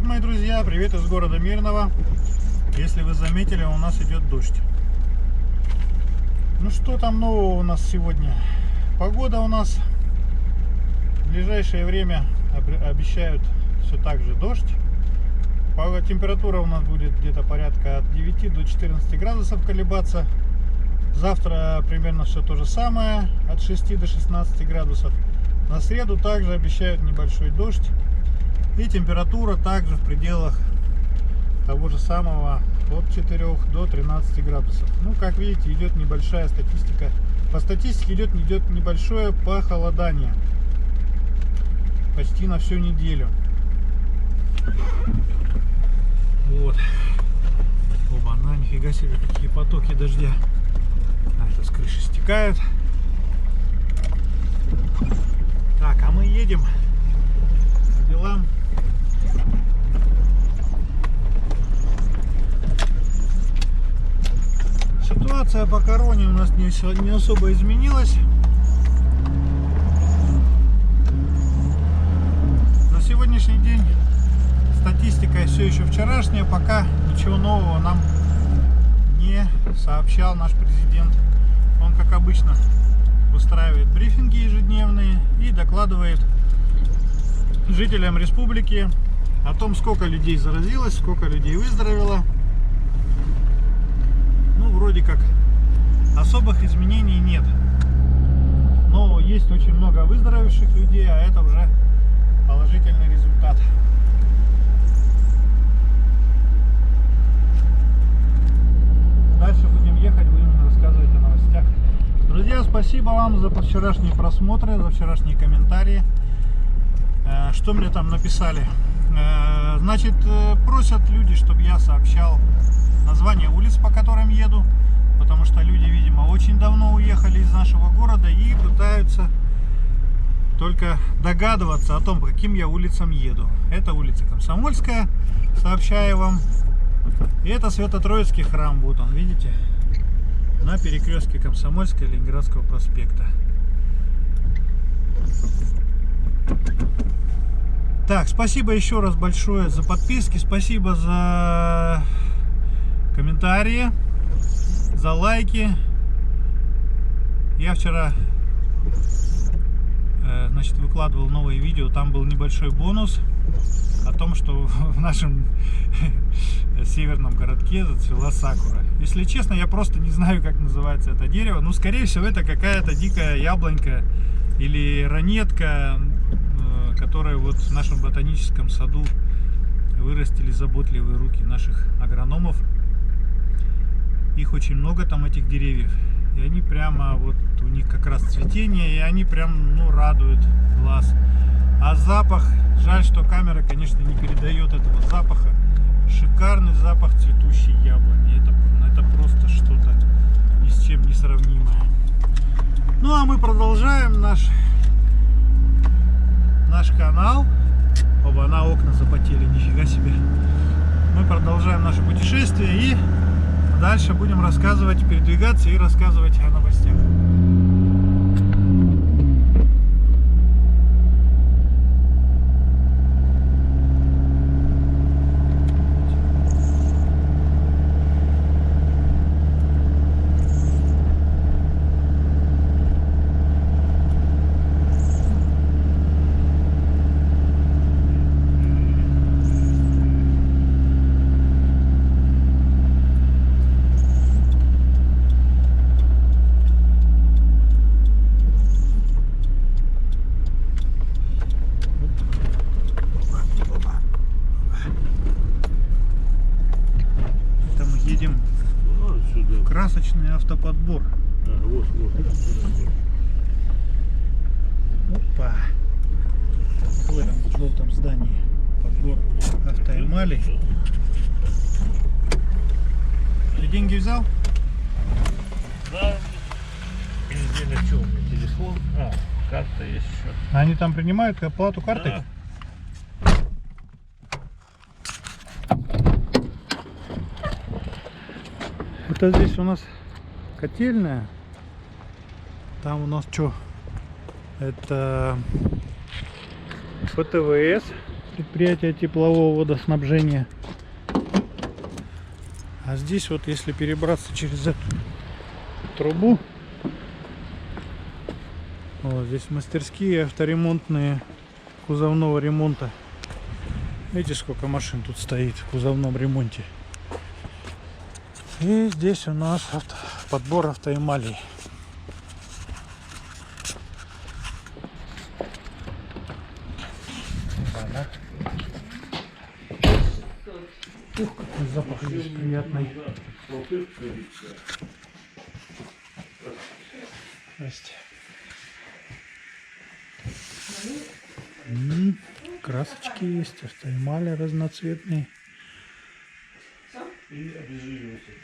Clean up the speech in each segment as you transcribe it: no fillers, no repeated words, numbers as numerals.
мои друзья, привет из города Мирного. Если вы заметили, у нас идет дождь. Ну что там нового у нас сегодня? Погода у нас в ближайшее время обещают все так же дождь. Температура у нас будет где-то порядка от 9 до 14 градусов колебаться. Завтра примерно все то же самое, от 6 до 16 градусов. На среду также обещают небольшой дождь. И температура также в пределах того же самого, от 4 до 13 градусов. Ну, как видите, идет небольшая статистика. По статистике идет небольшое похолодание. Почти на всю неделю. Вот. Оба-на, нифига себе, какие потоки дождя. А, это с крыши стекает. Так, а мы едем по делам. Ситуация по короне у нас не особо изменилась. На сегодняшний день статистика все еще вчерашняя, пока ничего нового нам не сообщал наш президент. Он, как обычно, устраивает брифинги ежедневные и докладывает жителям республики о том, сколько людей заразилось, сколько людей выздоровело. Ну, вроде как особых изменений нет. Но есть очень много выздоровевших людей, а это уже положительный результат. Дальше будем ехать, будем рассказывать о новостях. Друзья, спасибо вам за вчерашние просмотры, за вчерашние комментарии. Что мне там написали? Значит, просят люди, чтобы я сообщал название улиц, по которым еду, потому что люди, видимо, очень давно уехали из нашего города и пытаются только догадываться о том, по каким я улицам еду. Это улица Комсомольская, сообщаю вам. И это Свято-Троицкий храм, вот он, видите, на перекрестке Комсомольской и Ленинградского проспекта. Так, спасибо еще раз большое за подписки, спасибо за комментарии, за лайки. Я вчера, значит, выкладывал новое видео, там был небольшой бонус о том, что в нашем северном городке зацвела сакура. Если честно, я просто не знаю, как называется это дерево. Ну, скорее всего, это какая-то дикая яблонька или ранетка, которая вот в нашем ботаническом саду вырастили заботливые руки наших агрономов. Их очень много там, этих деревьев. И они прямо, вот у них как раз цветение, и они прям, ну, радуют глаз. А запах, жаль, что камера, конечно, не передает этого запаха. Шикарный запах цветущей яблони. Это просто что-то ни с чем не сравнимое. Ну, а мы продолжаем наш канал. Оба, на окна запотели, нифига себе. Мы продолжаем наше путешествие и дальше будем рассказывать, передвигаться и рассказывать о новостях. Красочный автоподбор. Вот. Опа. В этом желтом здании подбор автоэмалей. Ты деньги взял? Да. Понедельник, что у меня телефон? Карта есть еще. Они там принимают оплату картой? Да. Это здесь у нас котельная. Там у нас что? Это ПТВС. предприятие теплового водоснабжения. А здесь вот, если перебраться через эту трубу, вот здесь мастерские авторемонтные кузовного ремонта. Видите, сколько машин тут стоит в кузовном ремонте. И здесь у нас подбор автоэмалей. Ух, какой запах здесь приятный. Здрасте. Красочки есть, автоэмали разноцветные. И обезжириватель.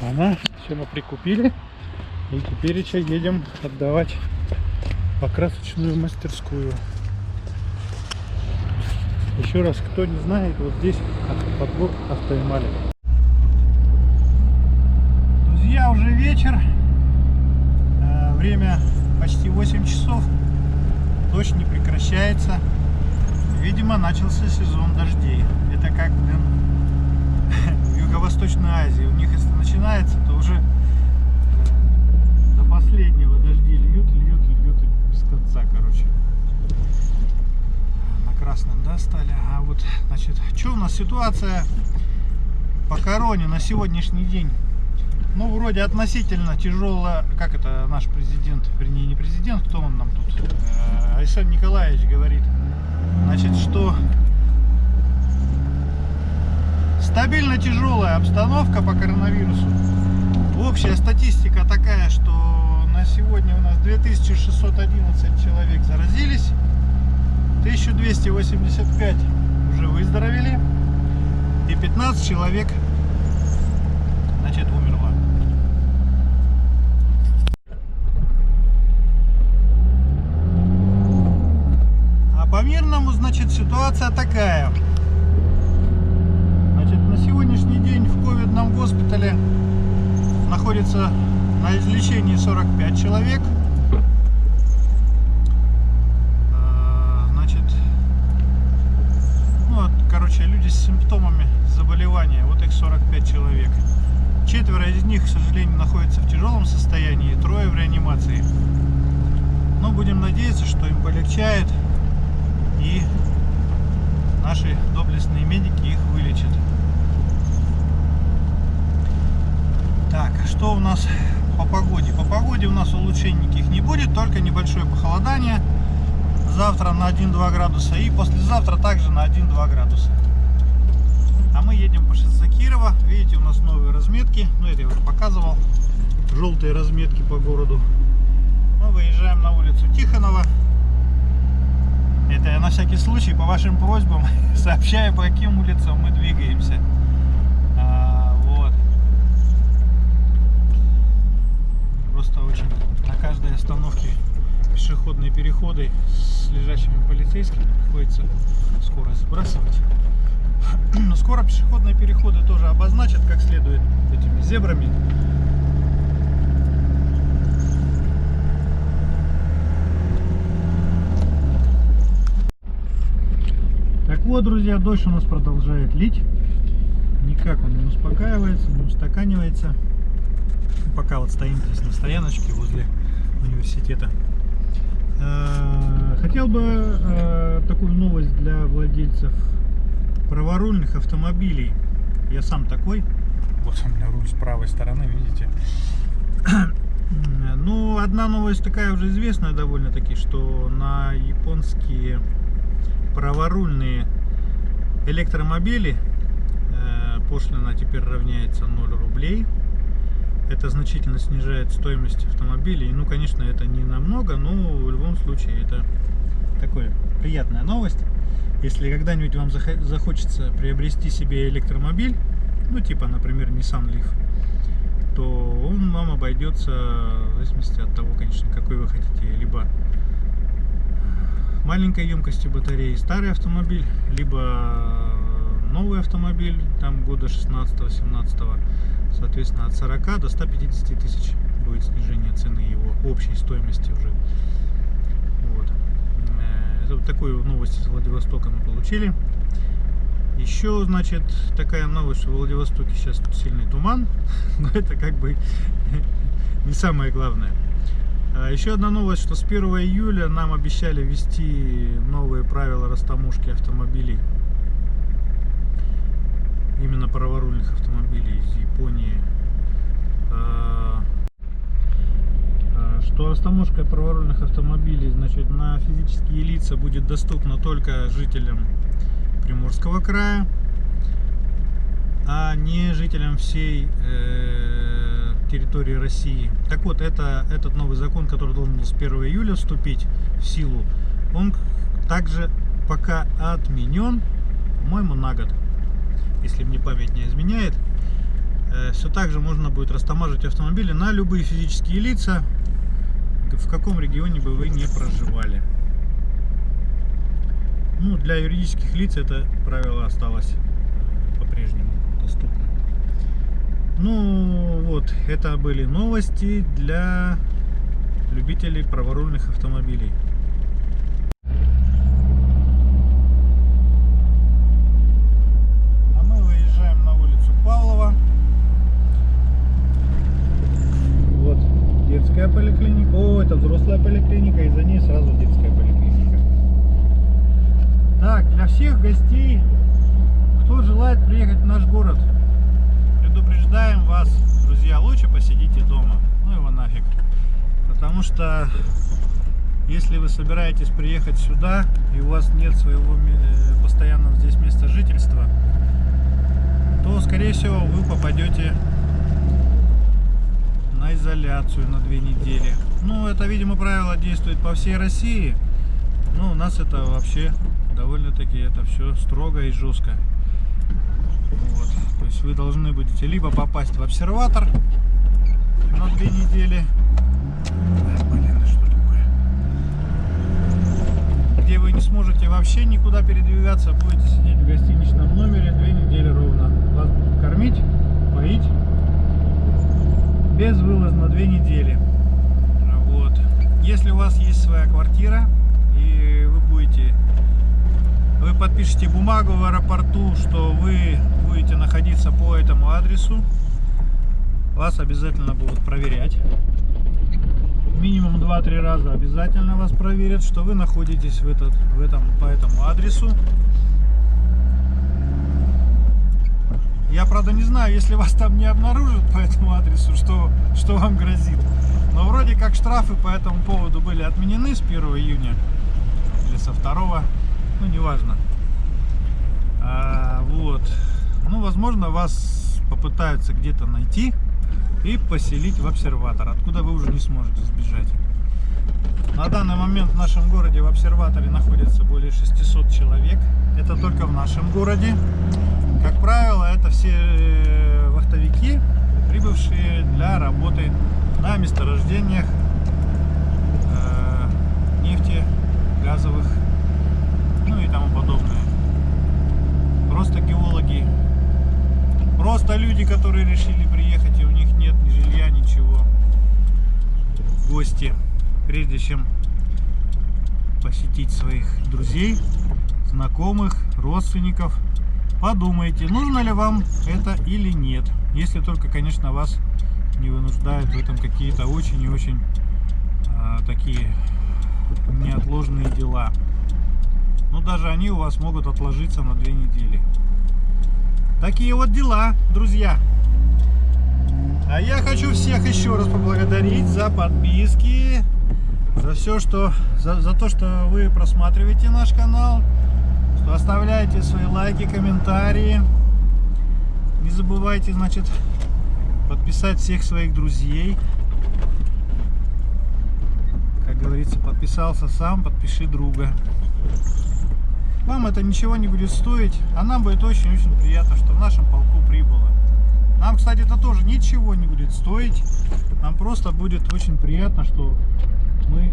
Ага, все мы прикупили. И теперь еще едем отдавать в покрасочную мастерскую. Еще раз, кто не знает, вот здесь подбор автоэмали. Друзья, уже вечер. Время почти 8 часов. Дождь не прекращается. Видимо, начался сезон дождей. Это как, в Юго-Восточной Азии. У них, если начинается, то уже до последнего дожди льют без конца, короче. На красном, да, стали. А вот, значит, что у нас ситуация по короне на сегодняшний день? Ну, вроде относительно тяжелая, как это наш президент, вернее, не президент, кто он нам тут? Александр Николаевич говорит, значит, что стабильно тяжелая обстановка по коронавирусу. Общая статистика такая, что на сегодня у нас 2611 человек заразились, 1285 уже выздоровели и 15 человек, значит, умерло. А по мирному, значит, ситуация такая. Значит, на сегодняшний день в ковидном госпитале находится на излечении 45 человек. Значит, ну, короче, люди с симптомами заболевания, вот их 45 человек. 4 из них, к сожалению, находятся в тяжелом состоянии, 3 в реанимации. Но будем надеяться, что им полегчает и наши доблестные медики их вылечат. Так, что у нас по погоде? По погоде у нас улучшений никаких не будет, только небольшое похолодание. Завтра на 1-2 градуса и послезавтра также на 1-2 градуса. А мы едем по шоссе Кирова. Видите, у нас новые разметки. Ну, это я уже показывал. Желтые разметки по городу. Мы выезжаем на улицу Тихонова. Это я на всякий случай по вашим просьбам сообщаю, по каким улицам мы двигаемся. Вот. Просто очень на каждой остановке пешеходные переходы с лежащими полицейскими приходится скорость сбрасывать. Но скоро пешеходные переходы тоже обозначат как следует этими зебрами. Так вот, друзья, дождь у нас продолжает лить. Никак он не успокаивается, не устаканивается. Пока вот стоим здесь на стояночке возле университета. Хотел бы такую новость для владельцев праворульных автомобилей. Я сам такой. Вот у меня руль с правой стороны, видите. Ну, одна новость такая уже известная довольно-таки, что на японские праворульные электромобили пошлина теперь равняется 0 рублей. Это значительно снижает стоимость автомобилей. Ну, конечно, это не намного, но в любом случае это такая приятная новость. Если когда-нибудь вам захочется приобрести себе электромобиль, ну, типа, например, Nissan Leaf, то он вам обойдется в зависимости от того, конечно, какой вы хотите. Либо маленькой емкости батареи старый автомобиль, либо новый автомобиль, там года 16-17, соответственно, от 40 до 150 тысяч будет снижение цены его общей стоимости уже. Вот. Это вот такую новость из Владивостока мы получили. Еще, значит, такая новость, что в Владивостоке сейчас сильный туман, но это как бы не самое главное. Еще одна новость, что с 1 июля нам обещали ввести новые правила растаможки автомобилей. Именно праворульных автомобилей из Японии. Что растаможка праворульных автомобилей, значит, на физические лица будет доступна только жителям Приморского края, а не жителям всей территории России. Так вот, этот новый закон, который должен был с 1 июля вступить в силу, он также пока отменен, по-моему, на год, если мне память не изменяет. Все так же можно будет растамаживать автомобили на любые физические лица, в каком регионе бы вы не проживали. Ну, для юридических лиц это правило осталось по-прежнему доступно. Ну, вот, это были новости для любителей праворульных автомобилей. А мы выезжаем на улицу Павлова. Вот детская поликлиника. О, это взрослая поликлиника, и за ней сразу детская поликлиника. Так, для всех гостей, кто желает приехать в наш город, предупреждаем вас, друзья, лучше посидите дома. Ну его нафиг. Потому что если вы собираетесь приехать сюда и у вас нет своего постоянного здесь места жительства, то скорее всего вы попадете на изоляцию на 2 недели. Ну, это, видимо, правило действует по всей России. Но у нас это вообще довольно-таки это все строго и жестко. Вот. То есть вы должны будете либо попасть в обсерватор на 2 недели. Блин, что такое? Где вы не сможете вообще никуда передвигаться, будете сидеть в гостиничном номере 2 недели ровно. Вас будут кормить, поить. Безвылазно 2 недели. Вот. Если у вас есть своя квартира и вы подпишете бумагу в аэропорту, что вы будете находиться по этому адресу, вас обязательно будут проверять. Минимум 2-3 раза обязательно вас проверят, что вы находитесь по этому адресу. Я, правда, не знаю, если вас там не обнаружат по этому адресу, что вам грозит. Но вроде как штрафы по этому поводу были отменены с 1 июня или со 2, ну неважно. Вот. Ну, возможно, вас попытаются где-то найти и поселить в обсерватор, откуда вы уже не сможете сбежать. На данный момент в нашем городе в обсерваторе находится более 600 человек. Это только в нашем городе. Как правило, это все вахтовики, прибывшие для работы на месторождениях нефти, газовых, ну и тому подобное. Просто геологи, просто люди, которые решили приехать, и у них нет ни жилья, ничего. Гости, прежде чем посетить своих друзей, знакомых, родственников, подумайте, нужно ли вам это или нет. Если только, конечно, вас не вынуждают в этом какие-то очень и очень такие неотложные дела. Но даже они у вас могут отложиться на 2 недели. Такие вот дела, друзья. А я хочу всех еще раз поблагодарить за подписки, за все, за то, что вы просматриваете наш канал, что оставляете свои лайки, комментарии. Не забывайте, значит, подписать всех своих друзей. Как говорится, подписался сам, подпиши друга. Вам это ничего не будет стоить, а нам будет очень-очень приятно, что в нашем полку прибыло Нам, кстати, это тоже ничего не будет стоить. Нам просто будет очень приятно, что мы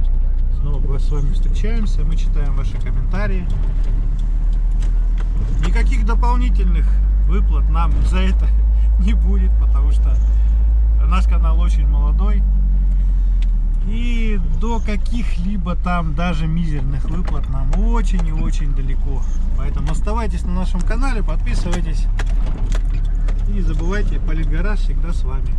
снова с вами встречаемся, мы читаем ваши комментарии. Никаких дополнительных выплат нам за это не будет, потому что наш канал очень молодой. И до каких-либо там даже мизерных выплат нам очень и очень далеко. Поэтому оставайтесь на нашем канале, подписывайтесь. И не забывайте, Политгараж всегда с вами.